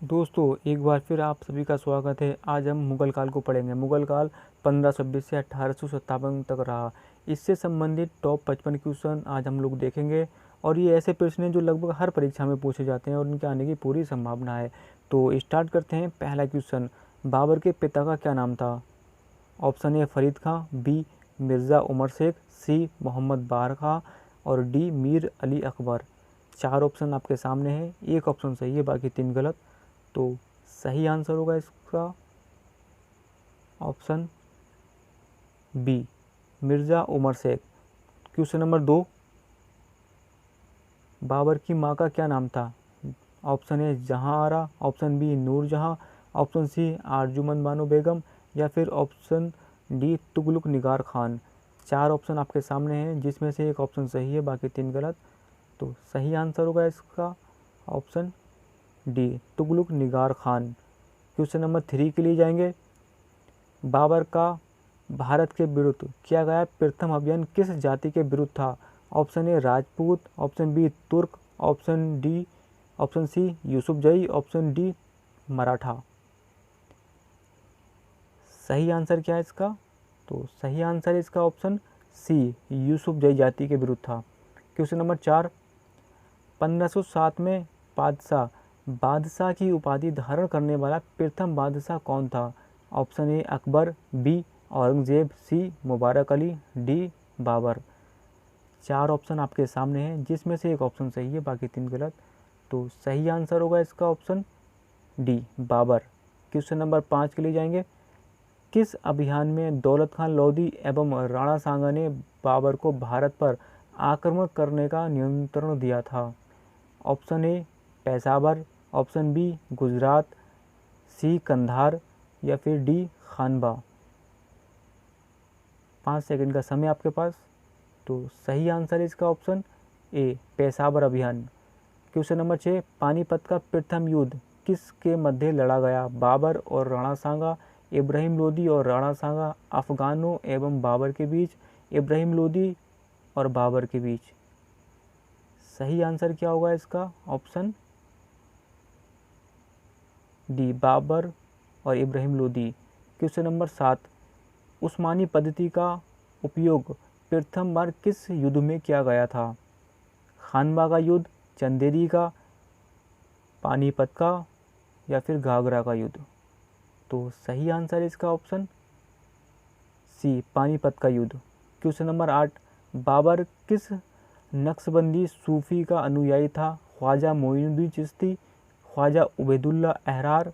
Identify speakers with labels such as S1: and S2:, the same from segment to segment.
S1: दोस्तों एक बार फिर आप सभी का स्वागत है। आज हम मुगल काल को पढ़ेंगे। मुगल काल 1526 से 1857 तक रहा। इससे संबंधित टॉप 55 क्वेश्चन आज हम लोग देखेंगे और ये ऐसे प्रश्न हैं जो लगभग हर परीक्षा में पूछे जाते हैं और इनके आने की पूरी संभावना है। तो स्टार्ट करते हैं। पहला क्वेश्चन, बाबर के पिता का क्या नाम था? Option A Farid Khan, B Mirza Umar Shaikh, C Mohammad Bar Khan और डी मीर अली अकबर। चार ऑप्शन आपके सामने हैं, एक ऑप्शन सही है, बाकी तीन गलत। तो सही आंसर होगा इसका option B, Mirza Umar Sheikh. Question number 2, Babar की माँ का क्या नाम था? ऑप्शन ए जहां आरा, ऑप्शन बी नूर जहां, ऑप्शन सी आरजुमन बानो बेगम या फिर ऑप्शन डी तुगलक निगार खान। चार ऑप्शन आपके सामने हैं, जिसमें से एक ऑप्शन सही है, बाकी तीन गलत। तो सही आंसर होगा इसका ऑप्शन डी, तुगलक निगार खान। क्वेश्चन नंबर 3 के लिए जाएंगे। बाबर का भारत के विरुद्ध किया गया प्रथम अभियान किस जाति के विरुद्ध था? Option A Rajput, option B Turk, option C Yusufzai, option D Maratha. सही आंसर क्या है इसका? तो सही आंसर है इसका ऑप्शन सी, यूसुफजई जाति के विरुद्ध था। क्वेश्चन नंबर 4, 1507 में बादशाह की उपाधि धारण करने वाला प्रथम बादशाह कौन था? Option A Akbar, B Aurangzeb, C Mubarak Ali, D Babar. चार ऑप्शन आपके सामने हैं, जिसमें से एक ऑप्शन सही है, बाकी तीन गलत। तो सही आंसर होगा इसका option D, Babar. Question number 5 के लिए जाएंगे। किस अभियान में दौलत खान लोधी एवं राणा सांगा ने बाबर को भारत पर आक्रमण करने का नियंत्रण दिया था? Option A Peshawar, option B Gujarat, C Kandahar या फिर डी खानबा। 5 सेकंड का समय आपके पास। तो सही आंसर है इसका ऑप्शन ए, पेशावर अभियान। क्वेश्चन नंबर 6, पानीपत का प्रथम युद्ध किसके मध्य लड़ा गया? बाबर और राणा सांगा, इब्राहिम लोदी और राणा सांगा, अफगानों एवं बाबर के बीच, इब्राहिम लोदी और बाबर के बीच। सही आंसर क्या होगा इसका? ऑप्शन डी, बाबर और इब्राहिम लोदी। क्वेश्चन नंबर 7, उस्मानी पद्धति का उपयोग प्रथम बार किस युद्ध में किया गया था? खानवा का युद्ध, चंदेरी का, पानीपत का या फिर घाघरा का युद्ध। तो सही आंसर है इसका ऑप्शन सी, पानीपत का युद्ध। क्वेश्चन नंबर 8, बाबर किस नक्शबंदी सूफी का अनुयायी था? ख्वाजा मोइनुद्दीन चिश्ती, ख्वाजा उबैदुल्ला अहरार,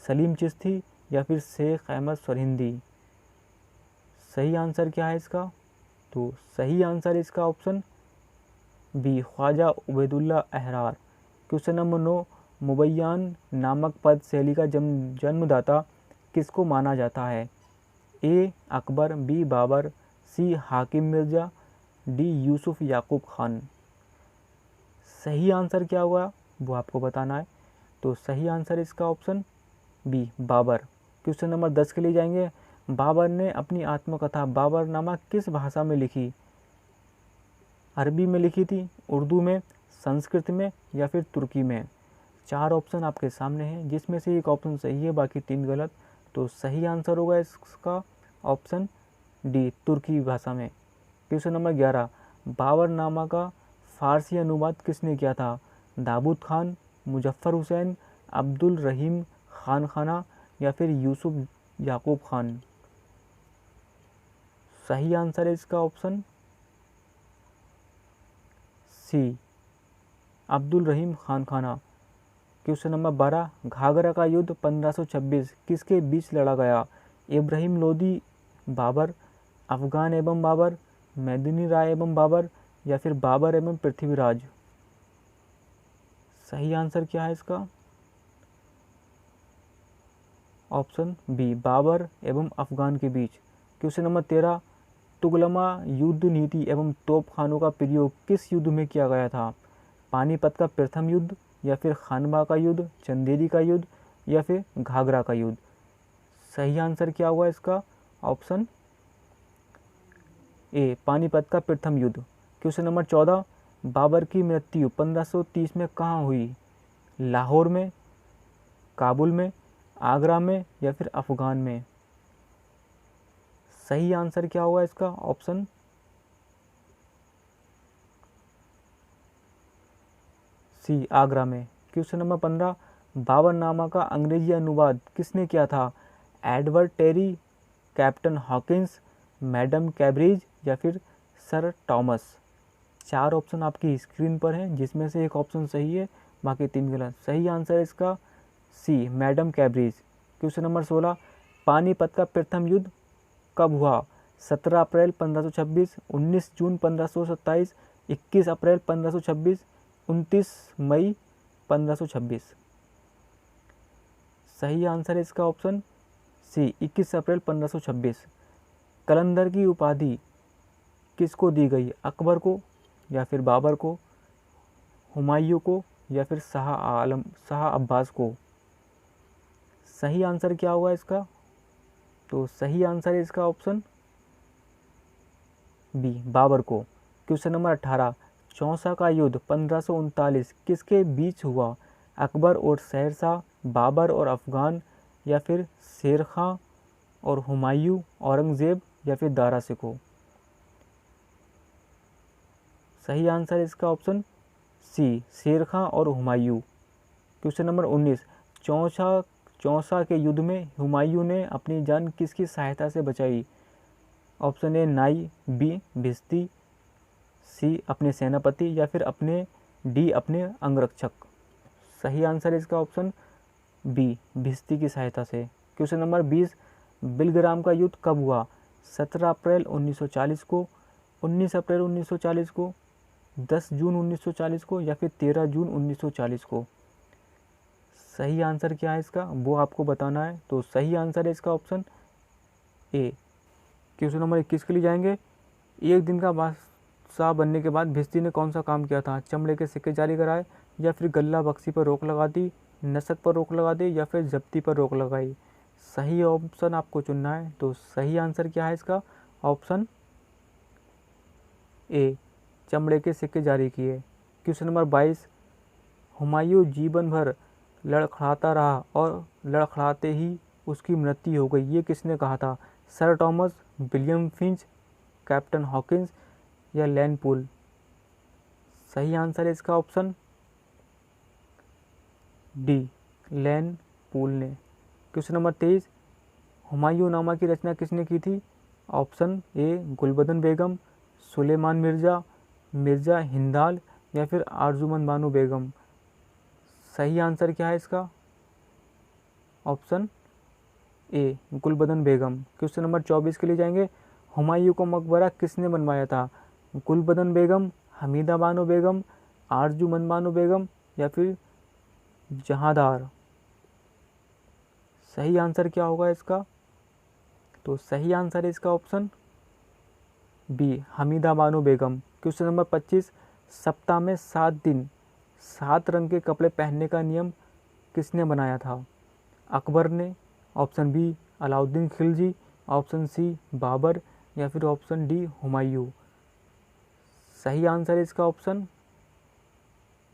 S1: सलीम चिश्ती या फिर शेख अहमद सरहिंदी। सही आंसर क्या है इसका? तो सही आंसर है इसका option B, Khwaja Ubaidullah Ahrar. Question number 9, मुबैयान नामक पद शैली का जन्मदाता किसको माना जाता है? A Akbar, B Babar, C Hakim Mirza, D Yusuf Yakub Khan. सही आंसर क्या हुआ वो आपको बताना है। तो सही आंसर इसका option B, Babar. Question number 10 के लिए जाएंगे। बाबर ने अपनी आत्मकथा बाबरनामा किस भाषा में लिखी? अरबी में लिखी थी, उर्दू में, संस्कृत में या फिर तुर्की में। चार ऑप्शन आपके सामने हैं, जिसमें से एक ऑप्शन सही है, बाकी तीन गलत। तो सही आंसर होगा इसका ऑप्शन डी, तुर्की भाषा में। क्वेश्चन नंबर 11, बाबरनामा का फारसी अनुवाद किसने किया था? दाऊद खान, मुजफ्फर हुसैन, अब्दुल रहीम खान खाना या फिर यूसुफ याकूब खान। सही आंसर है इसका ऑप्शन सी, अब्दुल रहीम खान खाना। क्वेश्चन नंबर 12, घाघरा का युद्ध 1526 किसके बीच लड़ा गया? इब्राहिम लोदी बाबर, अफगान एवं बाबर, मैदिनी राय एवं बाबर या फिर बाबर एवं पृथ्वीराज। सही आंसर क्या है इसका? ऑप्शन बी, बाबर एवं अफगान के बीच। क्वेश्चन नंबर 13, तुगलमा युद्ध नीति एवं तोपखानों का प्रयोग किस युद्ध में किया गया था? पानीपत का प्रथम युद्ध या फिर खानवा का युद्ध, चंदेरी का युद्ध या फिर घाघरा का युद्ध। सही आंसर क्या हुआ इसका? ऑप्शन ए, पानीपत का प्रथम युद्ध। क्वेश्चन नंबर 14, बाबर की मृत्यु 1530 में कहाँ हुई? लाहौर में, काबुल में, आगरा में या फिर अफगान में। सही आंसर क्या होगा इसका? ऑप्शन सी, आगरा में। क्वेश्चन नंबर 15, बाबरनामा का अंग्रेजी अनुवाद किसने किया था? Edward Terry, captain Hawkins, madam कैब्रिज या फिर सर टॉमस। 4 ऑप्शन आपकी स्क्रीन पर हैं, जिसमें से एक ऑप्शन सही है, बाकी 3 गलत। सही आंसर है इसका C, madam Cambridge. Question number 16, Panipat का प्रथम युद्ध कब हुआ? 17 अप्रैल 1526, 19 जून 1527, 21 अप्रैल 1526, 29 मई 1526। सही आंसर है इसका ऑप्शन सी, 21 अप्रैल 1526। कलंदर की उपाधि किसको दी गई? अकबर को या फिर बाबर को, हुमायूं को या फिर शाह अब्बास को। सही आंसर क्या होगा इसका? तो सही आंसर है इसका ऑप्शन बी, बाबर को। क्वेश्चन नंबर 18, चौसा का युद्ध 1539 किसके बीच हुआ? अकबर और शेरशाह, बाबर और अफगान या फिर शेर खां और हुमायूं, औरंगजेब या फिर दारा शिकोह। सही आंसर है इसका ऑप्शन सी, शेर खां और हुमायूं। क्वेश्चन नंबर 19, चौसा के युद्ध में हुमायूं ने अपनी जान किसकी सहायता से बचाई? ऑप्शन ए, नाई, बी, भिस्ती, सी, अपने सेनापति या फिर डी, अपने अंगरक्षक। सही आंसर है इसका ऑप्शन बी, भिस्ती की सहायता से। क्वेश्चन नंबर 20, बिलग्राम का युद्ध कब हुआ? 17 अप्रैल 1940 को, 19 अप्रैल 1940 को, 10 जून 1940 को या फिर 13 जून 1940 को। सही आंसर क्या है इसका, वो आपको बताना है। तो सही आंसर है इसका ऑप्शन ए। क्वेश्चन नंबर 21 के लिए जाएंगे। एक दिन का बादशाह बनने के बाद भिस्ती ने कौन सा काम किया था? चमड़े के सिक्के जारी कराए या फिर गल्ला बख्शी पर रोक लगा दी, नसक पर रोक लगा दी या फिर जब्ती पर रोक लगाई। सही ऑप्शन आपको चुनना है। तो सही आंसर क्या है इसका? ऑप्शन ए, चमड़े के सिक्के जारी किए। क्वेश्चन नंबर 22, हुमायूं जीवन भर लड़खड़ाता रहा और लड़खड़ाते ही उसकी मृत्यु हो गई, ये किसने कहा था? Sir Thomas, William Finch, captain Hawkins या लैन पूल। सही आंसर है इसका ऑप्शन डी, लैन पूल ने। क्वेश्चन नंबर 23, हुमायूंनामा की रचना किसने की थी? ऑप्शन ए, गुलबदन बेगम, सुलेमान मिर्ज़ा, मिर्ज़ा हिंदाल या फिर आरजुमन बानो बेगम। सही आंसर क्या है इसका? ऑप्शन ए, गुलबदन बेगम। क्वेश्चन नंबर 24 के लिए जाएंगे। हुमायूं को मकबरा किसने बनवाया था? गुलबदन बेगम, हमीदा बानो बेगम, आरजुमन बानो बेगम या फिर जहांदार। सही आंसर क्या होगा इसका? तो सही आंसर है इसका option B, Hamida Bano Begum. Question number 25, सप्ताह में 7 दिन 7 रंग के कपड़े पहनने का नियम किसने बनाया था? अकबर ने, option B, Alauddin Khilji, option C, Babar या फिर ऑप्शन डी, हुमायूं। सही आंसर है इसका option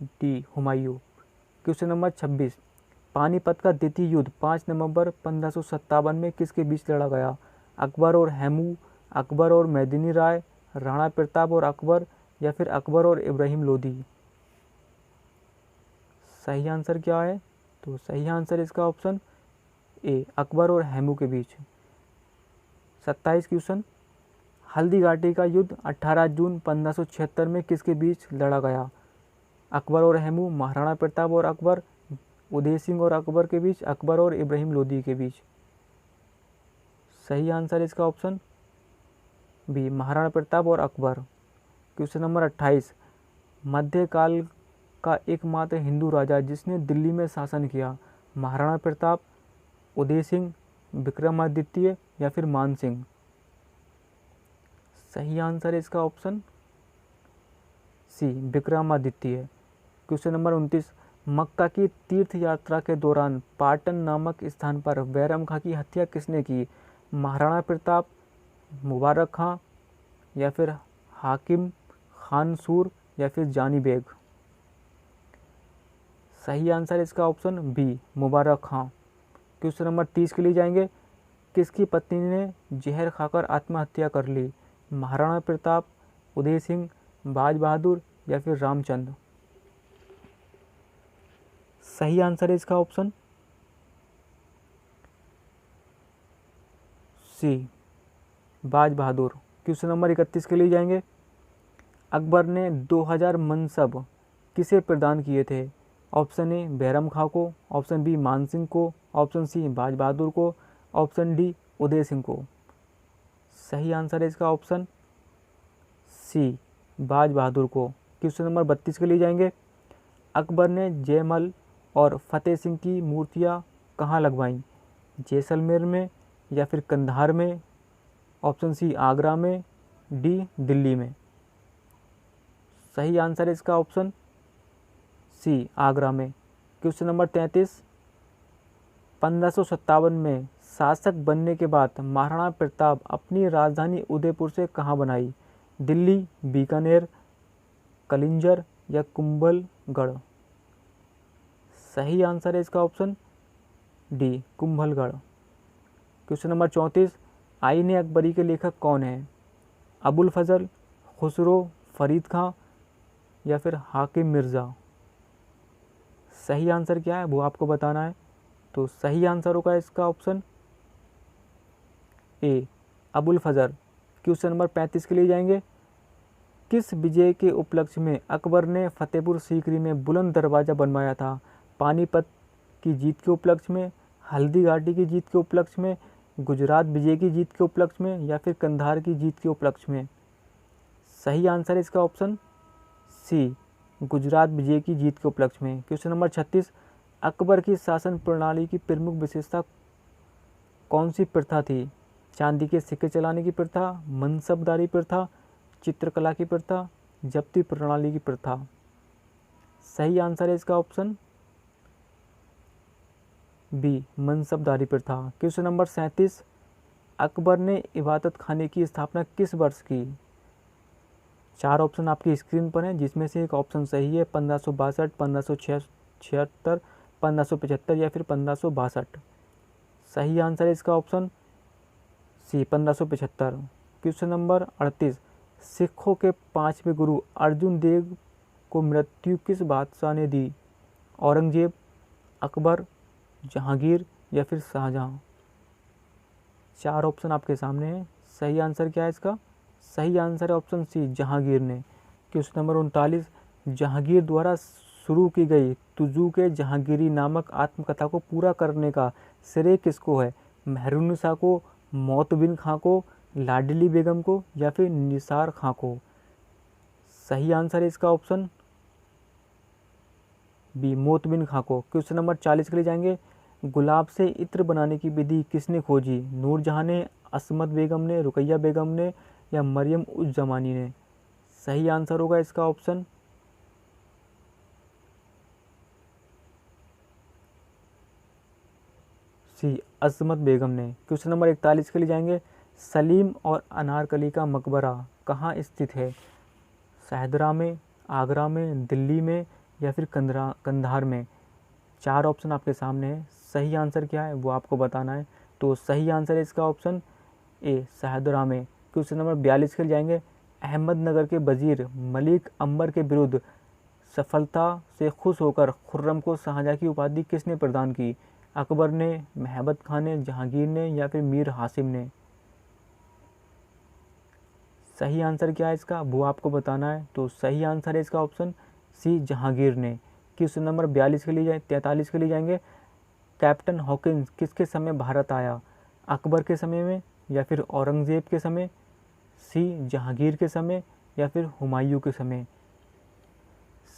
S1: D, Humayun. Question number 26, Panipat का द्वितीय युद्ध 5 नवंबर 1557 में किसके बीच लड़ा गया? अकबर और हैमू, अकबर और मैदिनी राय, राणा प्रताप और अकबर या फिर अकबर और इब्राहिम लोदी। सही आंसर क्या है? तो सही आंसर इसका ऑप्शन ए, अकबर और हैमू के बीच। 27 क्वेश्चन, हल्दी घाटी का युद्ध 18 जून 1576 में किसके बीच लड़ा गया? अकबर और हैमू, महाराणा प्रताप और अकबर, उदय सिंह और अकबर के बीच, अकबर और इब्राहिम लोदी के बीच। सही आंसर इसका ऑप्शन बी, महाराणा प्रताप और अकबर। क्वेश्चन नंबर 28, मध्यकाल का एकमात्र हिंदू राजा जिसने दिल्ली में शासन किया? महाराणा प्रताप, उदय सिंह, विक्रमादित्य या फिर मान सिंह। सही आंसर है इसका option C, Vikramaditya. Question number 29, Mecca की तीर्थ यात्रा के दौरान पाटन नामक स्थान पर बैरम खां की हत्या किसने की? महाराणा प्रताप, मुबारक खां या फिर हाकिम खान सूर या फिर जानी बेग। सही आंसर इसका ऑप्शन बी मुबारक खां। क्वेश्चन नंबर 30 के लिए जाएंगे। किसकी पत्नी ने जहर खाकर आत्महत्या कर ली? महाराणा प्रताप, उदय सिंह, बाज बहादुर या फिर रामचंद्र? सही आंसर है इसका ऑप्शन सी बाज बहादुर। क्वेश्चन नंबर 31 के लिए जाएंगे। अकबर ने 2000 मनसब किसे प्रदान किए थे? ऑप्शन ए बैरम खां को, ऑप्शन बी मानसिंह को, ऑप्शन सी बाज बहादुर को, ऑप्शन डी उदय सिंह को? सही आंसर है इसका ऑप्शन सी बाज बहादुर को। क्वेश्चन नंबर 32 के लिए जाएंगे। अकबर ने जयमल और फतेह सिंह की मूर्तियां कहाँ लगवाईं? जैसलमेर में या फिर कंधार में, ऑप्शन सी आगरा में, डी दिल्ली में? सही आंसर है इसका ऑप्शन सी आगरा में। Question number 33। 1557 में शासक बनने के बाद महाराणा प्रताप अपनी राजधानी उदयपुर से कहाँ बनाई? दिल्ली, बीकानेर, कलिंजर या कुंभलगढ़? सही आंसर है इसका option D Kumbhalgarh. Question number 34। आईने अकबरी के लेखक कौन हैं? अबुल फजल, खुसरो, फरीद खां या फिर हाकिम मिर्ज़ा? सही आंसर क्या है वो आपको बताना है। तो सही आंसर होगा इसका option A Abul Fazl. Question number 35 के लिए जाएंगे। किस विजय के उपलक्ष्य में अकबर ने फतेहपुर सीकरी में बुलंद दरवाज़ा बनवाया था? पानीपत की जीत के उपलक्ष्य में, हल्दी घाटी की जीत के उपलक्ष्य में, गुजरात विजय की जीत के उपलक्ष्य में या फिर कंधार की जीत के उपलक्ष्य में? सही आंसर है इसका ऑप्शन सी गुजरात विजय की जीत के उपलक्ष्य में। Question number 36। अकबर की शासन प्रणाली की प्रमुख विशेषता कौन सी प्रथा थी? चांदी के सिक्के चलाने की प्रथा, मनसबदारी प्रथा, चित्रकला की प्रथा, जब्ती प्रणाली की प्रथा? सही आंसर है इसका ऑप्शन बी मनसबदारी प्रथा। Question number 37। अकबर ने इबादत खाने की स्थापना किस वर्ष की? 4 ऑप्शन आपकी स्क्रीन पर हैं, जिसमें से एक ऑप्शन सही है 1562, 1576, 1575 या फिर 1562? सही आंसर है इसका ऑप्शन सी 1575। Question number 38। सिखों के 5वें गुरु अर्जुन देव को मृत्यु किस बादशाह ने दी? औरंगजेब, अकबर, जहांगीर या फिर शाहजहां? 4 ऑप्शन आपके सामने हैं। सही आंसर क्या है इसका? सही आंसर है ऑप्शन सी जहांगीर ने। Question number 39। जहांगीर द्वारा शुरू की गई तुजू के जहांगीरी नामक आत्मकथा को पूरा करने का श्रेय किसको है? मेहरुन्निसा को, मोतबिन खां को, लाडली बेगम को या फिर निसार खां को? सही आंसर है इसका ऑप्शन बी मोतबिन खां को। क्वेश्चन नंबर 40 के लिए जाएंगे। गुलाब से इत्र बनाने की विधि किसने खोजी? नूरजहां ने, असमत बेगम ने, रुकैया बेगम ने या मरियम उज जमानी ने? सही आंसर होगा इसका ऑप्शन सी असमत बेगम ने। क्वेश्चन नंबर 41 के लिए जाएंगे। सलीम और अनारकली का मकबरा कहाँ स्थित है? शाहदरा में, आगरा में, दिल्ली में या फिर कंधार में? 4 ऑप्शन आपके सामने है। सही आंसर क्या है वो आपको बताना है। तो सही आंसर है इसका ऑप्शन ए शाहदरा में। क्वेश्चन नंबर 42 के लिए जाएंगे। अहमदनगर के वजीर मलिक अंबर के विरुद्ध सफलता से खुश होकर खुर्रम को शाहजहाँ की उपाधि किसने प्रदान की? अकबर ने, महबत खान ने, जहांगीर ने या फिर मीर हासिम ने? सही आंसर क्या है इसका वो आपको बताना है। तो सही आंसर है इसका ऑप्शन सी जहांगीर ने। क्वेश्चन नंबर 43 के लिए जाएंगे। कैप्टन हॉकिंस किसके समय भारत आया? अकबर के समय में या फिर औरंगजेब के समय, सी जहांगीर के समय या फिर हुमायूं के समय?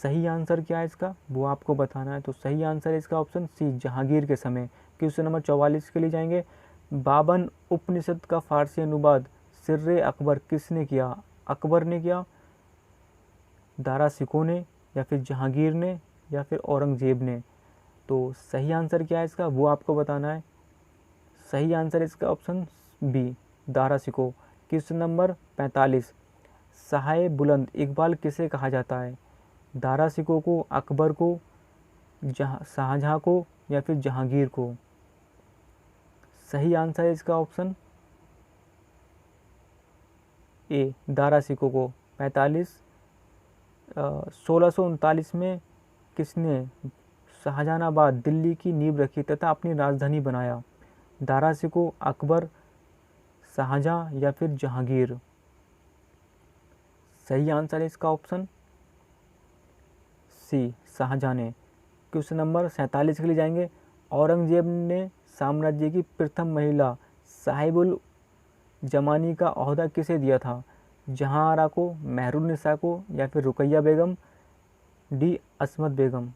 S1: सही आंसर क्या है इसका वो आपको बताना है। तो सही आंसर है इसका ऑप्शन सी जहांगीर के समय। क्वेश्चन नंबर 44 के लिए जाएंगे। बावन उपनिषद का फारसी अनुवाद सिर्रे अकबर किसने किया? अकबर ने किया, दारा सिकों ने या फिर जहांगीर ने या फिर औरंगजेब ने? तो सही आंसर क्या है इसका वो आपको बताना है। सही आंसर इसका option B Dara Shikoh. Question number 45। Shah Buland Iqbal किसे कहा जाता है? दारा सिको को, अकबर को शाहजहाँ को या फिर जहांगीर को। सही आंसर है इसका ऑप्शन ए, दारा सिकों को। 1639 में किसने शाहजहानाबाद दिल्ली की नींव रखी तथा अपनी राजधानी बनाया? दारा सिकों, अकबर, शाहजहां या फिर जहांगीर। सही आंसर है इसका ऑप्शन सी, शाहजहां ने। क्वेश्चन नंबर 47 के लिए जाएंगे। औरंगजेब ने साम्राज्य की प्रथम महिला साहिबुल जमानी का ओहदा किसे दिया था? जहां आरा को, मेहरुन्निसा को या फिर रुकैया बेगम, डी, असमत बेगम।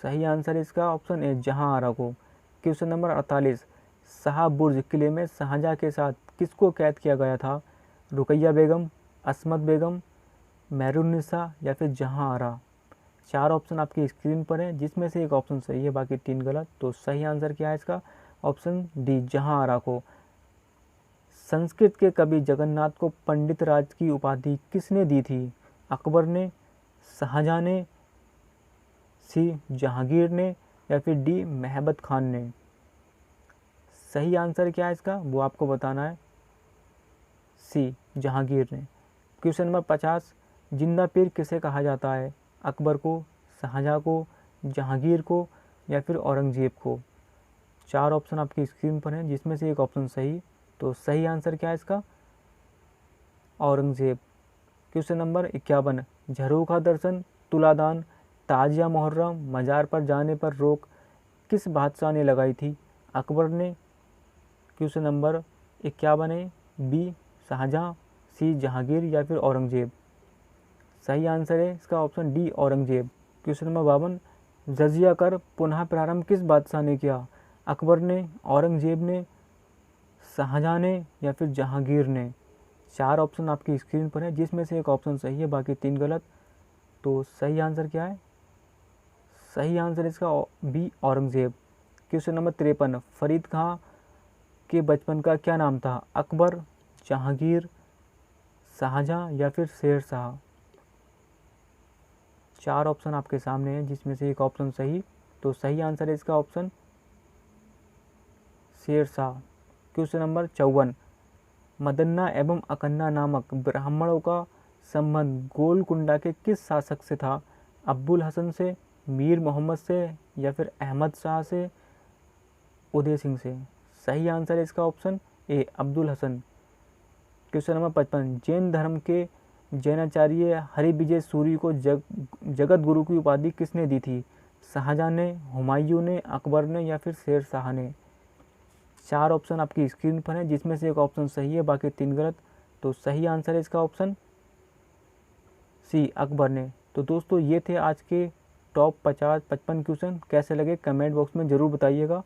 S1: सही आंसर है इसका ऑप्शन ए, जहां आरा को। क्वेश्चन नंबर 48, शाह बुर्ज किले में शाहजहां के साथ किसको कैद किया गया था? रुकैया बेगम, असमत बेगम, मेहरुन्निसा या फिर जहां आरा। 4 ऑप्शन आपकी स्क्रीन पर है, जिसमें से एक ऑप्शन सही है, बाकी 3 गलत। तो सही आंसर क्या है इसका? ऑप्शन डी, जहां आरा को। संस्कृत के कवि जगन्नाथ को पंडित राज की उपाधि किसने दी थी? अकबर ने, शाहजहां ने, सी, जहांगीर ने या फिर डी, महबत खान ने। सही आंसर क्या है इसका, वो आपको बताना है। सी, जहांगीर ने। क्वेश्चन नंबर 50, जिंदा पीर किसे कहा जाता है? अकबर को, शाहजहां को, जहांगीर को या फिर औरंगजेब को। 4 ऑप्शन आपकी स्क्रीन पर हैं, जिसमें से एक ऑप्शन सही। तो सही आंसर क्या है इसका? औरंगजेब। क्वेश्चन नंबर 51, झरोखा दर्शन, तुलादान, ताजिया मुहर्रम, मज़ार पर जाने पर रोक किस बादशाह ने लगाई थी? अकबर ने। क्वेश्चन नंबर 51 है, बी, शाहजहां, सी, जहांगीर या फिर औरंगजेब। सही आंसर है इसका option D, Aurangzeb. Question number 52, जजिया कर पुनः प्रारंभ किस बादशाह ने किया? अकबर ने, औरंगजेब ने, शाहजहां ने या फिर जहांगीर ने। 4 ऑप्शन आपकी स्क्रीन पर है, जिसमें से एक ऑप्शन सही है, बाकी 3 गलत। तो सही आंसर क्या है? सही आंसर इसका B, Aurangzeb. Question number 53, Farid Khan के बचपन का क्या नाम था? अकबर, जहांगीर, शाहजहां या फिर शेर शाह। 4 ऑप्शन आपके सामने हैं, जिसमें से एक ऑप्शन सही। तो सही आंसर है इसका option Sher Shah. Question number 54, मदन्ना एवं अकन्ना नामक ब्राह्मणों का संबंध गोलकुंडा के किस शासक से था? अब्बुल हसन से, मीर मोहम्मद से या फिर अहमद शाह से, उदय सिंह से। सही आंसर है इसका option A, Abdul Hasan. Question number 55, Jain धर्म के जैनाचार्य हरिविजय सूरी को जगत गुरु की उपाधि किसने दी थी? शाहजहां ने, हुमायूं ने, अकबर ने या फिर शेर शाह ने। 4 ऑप्शन आपकी स्क्रीन पर है, जिसमें से एक ऑप्शन सही है, बाकी 3 गलत। तो सही आंसर है इसका ऑप्शन सी, अकबर ने। तो दोस्तों, ये थे आज के टॉप 50 55 क्वेश्चन। कैसे लगे कमेंट बॉक्स में ज़रूर बताइएगा।